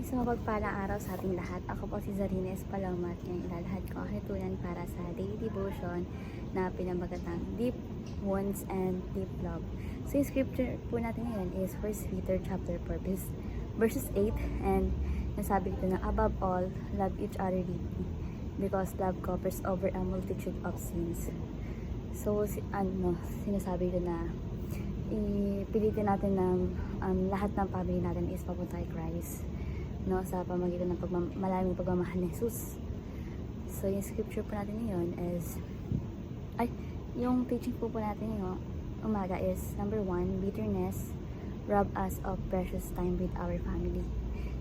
Isang mapagpalang araw sa ating lahat. Ako po si Zarina Espaloma at ngayon ilalahad ko ang hitulan para sa daily devotion na pinamagatang Deep Wounds and Deep Love. So yung scripture po natin ngayon is 1 Peter chapter 4 verses 8, and nasabi ko na above all, love each other deeply because love covers over a multitude of sins. So sinasabi ko na ipilitin natin na lahat ng family natin is papunta kay Christ, no, sa pamagitan ng malaming pagmamahal ni Jesus. So yung scripture po natin ngayon is yung teaching po natin ngayon umaga is number 1, bitterness rob us of precious time with our family.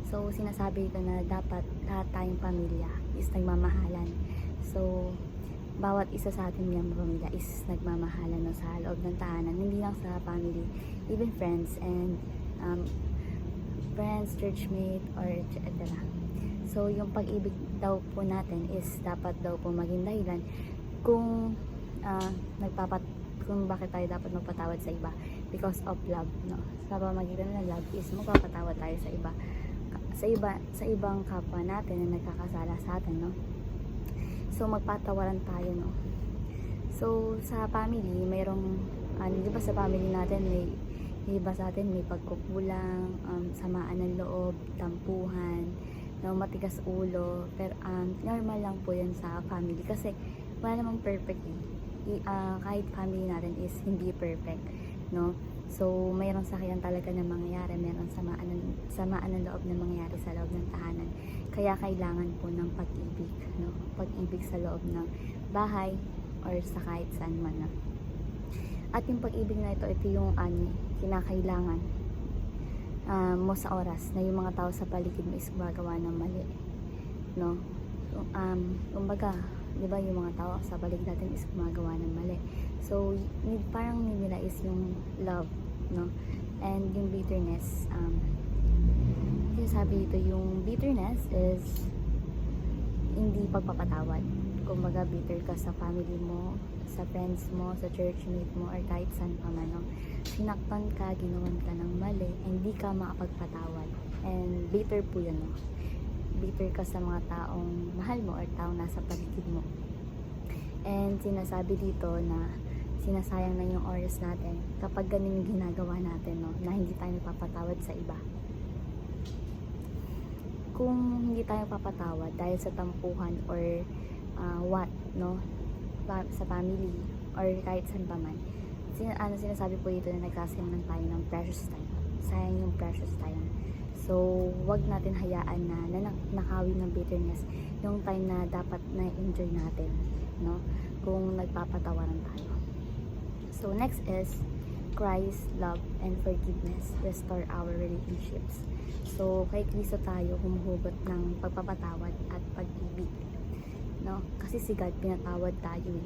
So sinasabi ko na dapat lahat tayong pamilya is nagmamahalan. So bawat isa sa ating miyembro pamilya is nagmamahalan, no, sa loob ng tahanan, hindi lang sa family, even friends and friends, churchmate, or etc. So yung pag-ibig daw po natin is dapat daw po maging dahilan kung kung bakit tayo dapat magpatawad sa iba, because of love, no. Sa pamagitan ng love is magpapatawad tayo sa ibang kapwa natin na nagkakasala sa atin, no. So magpatawaran tayo, no. So sa family, mayroong di ba sa family natin may iba sa atin may pagkukulang, samaan ng loob, tampuhan, no, matigas ulo, pero normal lang po 'yan sa family kasi wala namang perfect kahit family natin is hindi perfect, no. So mayroong sakiyan talaga na mangyayari, mayroong samaan ng loob na mangyayari sa loob ng tahanan. Kaya kailangan po ng pag-ibig, no? Pag-ibig sa loob ng bahay or sa kahit saan man, no? At yung pag-ibig na ito yung kinakailangan mo sa oras na yung mga tao sa paligid mo is gumagawa ng mali, no? So, kumbaga, di ba yung mga tao sa paligid natin is gumagawa ng mali. So parang nila is yung love, no? And yung bitterness, sabi dito, yung bitterness is hindi pagpapatawad. Kumbaga bitter ka sa family mo, sa friends mo, sa churchmate mo, or kahit saan pa man, no? Sinaktan ka, ginawan ka ng mali, hindi ka makapagpatawad. And bitter po yun, no? Bitter ka sa mga taong mahal mo or taong nasa paligid mo. And sinasabi dito na sinasayang na yung oras natin kapag ganun yung ginagawa natin, no? Na hindi tayo nagpapatawad sa iba. Kung hindi tayo papatawad dahil sa tampuhan or no, sa family or kahit saan pa man, sinasabi po dito na nagsasayang lang tayo ng precious time. Sayang yung precious time. So wag natin hayaan na nakawin ng bitterness yung time na dapat na-enjoy natin, no, kung nagpapatawaran tayo. So next is Christ, love, and forgiveness restore our relationships. So kay Kristo tayo humuhugot ng pagpapatawad at pag-ibig, no? Kasi si God pinatawad tayo,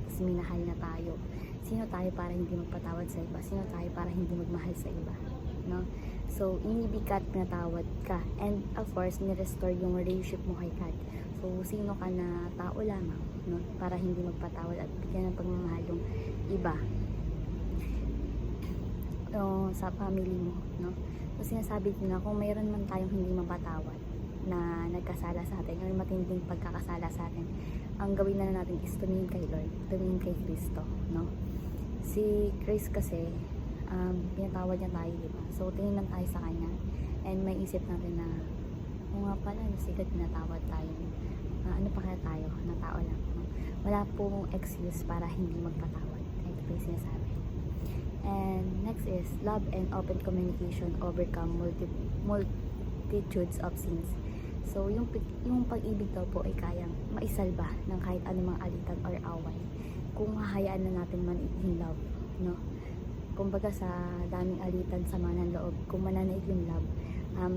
kasi minahal na tayo. Sino tayo para hindi magpatawad sa iba? Sino tayo para hindi magmahal sa iba, no? So inibig ka at pinatawad ka, and of course ni-restore yung relationship mo kay God. So sino ka na tao lamang, no, para hindi magpatawad at bigyan ng pagmamahal yung iba, sa family mo, no? So sinasabi ko na kung mayroon man tayong hindi mapatawad na nagkasala sa atin or matinding pagkakasala sa atin, ang gawin na natin is tumingin kay Lord, tumingin kay Kristo, no? Si Christ kasi pinatawad niya tayo, diba? So tingin lang tayo sa Kanya and may isip natin na nga pala, si God pinatawad tayo, ano pa kaya tayo na tao lang, no? Wala pong excuse para hindi magpatawad. Ito po yung sinasabi. And next is love and open communication overcome multitudes of sins. So yung pag-ibig daw po ay kayang maisalba ng kahit anumang alitan or away kung hahayaan na natin maniging love, no? Kumbaga sa daming alitan, sama ng loob, kung mananaig yung love,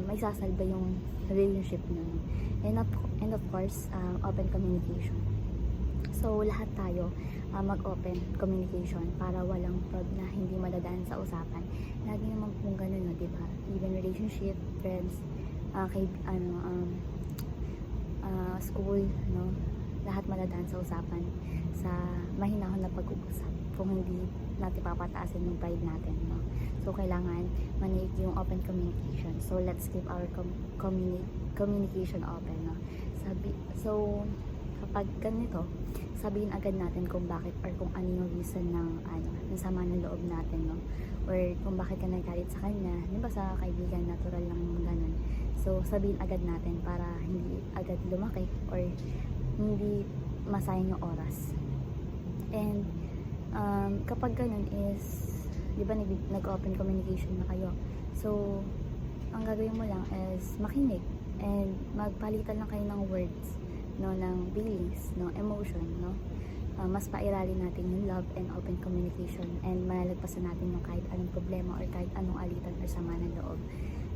may sasalba yung relationship nyo, no? And of course, open communication. So lahat tayo mag-open communication para walang na hindi madadaan sa usapan. Lagi naman pong ganun, no, diba? Even relationship, friends, school, no, lahat madadaan sa usapan, sa mahinahon na pag-uusap kung hindi natin papataasin yung pride natin, no. So, kailangan manig yung open communication. So, let's keep our communication open, no? Kapag ganito, sabihin agad natin kung bakit or kung ano yung reason ng sama ng loob natin, no? Or kung bakit ka nagalit sa kanya. Di ba sa kaibigan, natural lang ganun. So, sabihin agad natin para hindi agad lumaki or hindi masayang yung oras. And, kapag ganun is, di ba nag-open communication na kayo. So, ang gagawin mo lang is makinig and magpalitan lang kayo ng words, no, ng feelings, no, emotion, no. Mas pairalin natin yung love and open communication and malalagpasan natin yung kahit anong problema or kahit anong alitan or sama ng loob.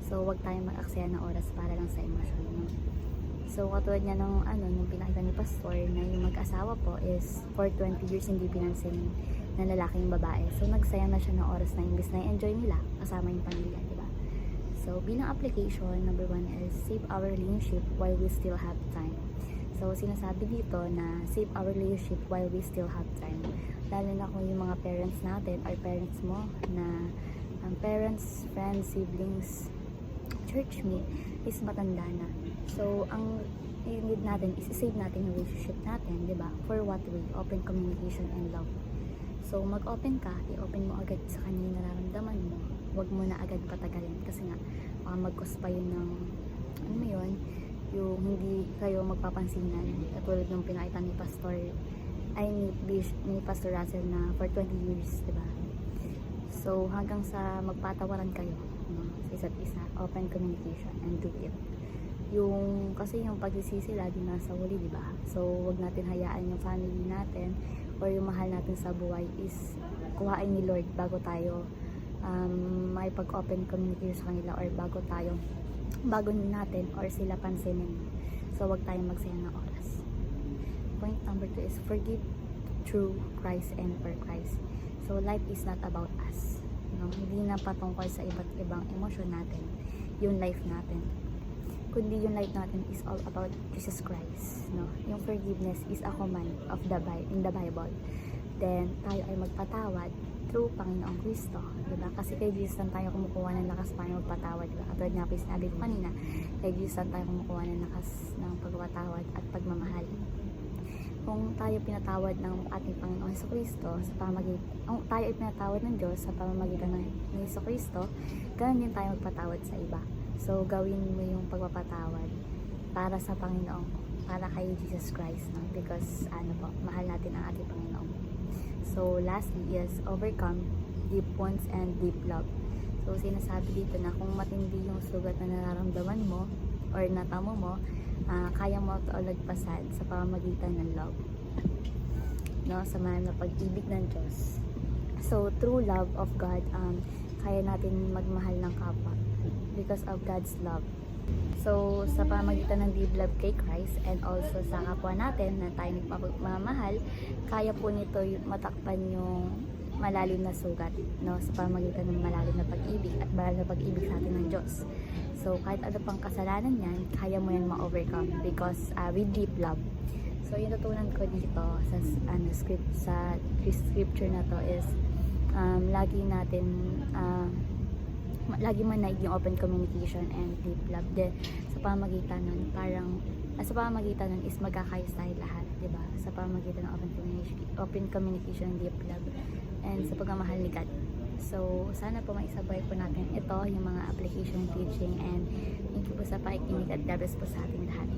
So, wag tayong mag-aksaya ng oras para lang sa emosyon, no. So, katulad niya nung pinakita ni Pastor na yung mag-asawa po is for 20 years hindi pinansin na lalaki yung babae. So, nagsayang na siya ng oras na imbis na enjoy nila kasama yung pamilya, di ba? So, bilang application, number 1 is save our relationship while we still have time. So, sinasabi dito na save our relationship while we still have time. Lalo na kung yung mga parents natin or parents mo na parents, friends, siblings, church mate is matanda na. So, ang need natin is save natin yung relationship natin, di ba? For what way? Open communication and love. So, mag-open ka, i-open mo agad sa kanya yung nararamdaman mo. Huwag mo na agad patagalin kasi nga, mag-cause pa yun ng, yung hindi kayo magpapansinan. Katulad nung pinakita ni Pastor, ni Pastor Russell na for 20 years, diba? So, hanggang sa magpatawaran kayo, no, sa isa't isa, open communication and do it. Kasi yung pagsisisi lagi nasa huli, diba? So, wag natin hayaan yung family natin or yung mahal natin sa buhay is kuhain ni Lord bago tayo may pag-open communication sa kanila or bago natin or sila pansinin. So, wag tayong magsayang ng oras. Point number 2 is forgive through Christ and for Christ. So, life is not about us. No? Hindi na patungkol sa iba't ibang emosyon natin yung life natin. Kundi yung life natin is all about Jesus Christ, no? Yung forgiveness is a command in the Bible. Then, tayo ay magpatawad through Panginoong Kristo, diba? Kasi kay Jesus lang tayo kumukuha ng lakas para magpatawad, diba? At nga po sinabi ko kanina, kay Jesus lang tayo kumukuha ng lakas ng pagpatawad at pagmamahal. Kung tayo pinatawad ng ating Panginoong Jesucristo tayo ay pinatawad ng Diyos sa pamamagitan ng Jesucristo, ganoon din tayo magpatawad sa iba. So, gawin mo yung pagpapatawad para sa Panginoon, para kay Jesus Christ, no? Because, mahal natin ang ating Panginoon. So, lastly is overcome deep wounds and deep love. So, sinasabi dito na kung matindi yung sugat na nararamdaman mo or natamo mo, kaya mo ito lagpasan sa pamamagitan ng love, no? Sa mahal na pag-ibig ng Diyos. So, through love of God, kaya natin magmahal ng kapwa because of God's love. So, sa pamamagitan ng deep love kay Christ and also sa kapwa natin na tayo nagmamahal, kaya po nito matakpan yung malalim na sugat, no? Sa pamamagitan ng malalim na pag-ibig at malalim na pag-ibig sa atin ng Diyos. So, kahit ano pang kasalanan yan, kaya mo yan ma-overcome because with deep love. So, yung tutunan ko dito sa scripture na to is lagi man na yung open communication and deep love. Sa pamamagitan nun is magkakayos tayo lahat, diba? Sa pamamagitan ng open communication and deep love and sa pagmamahal ni God. So, sana po maisabay po natin ito, yung mga application teaching, and thank you po sa pakikinig at God bless po sa ating lahat.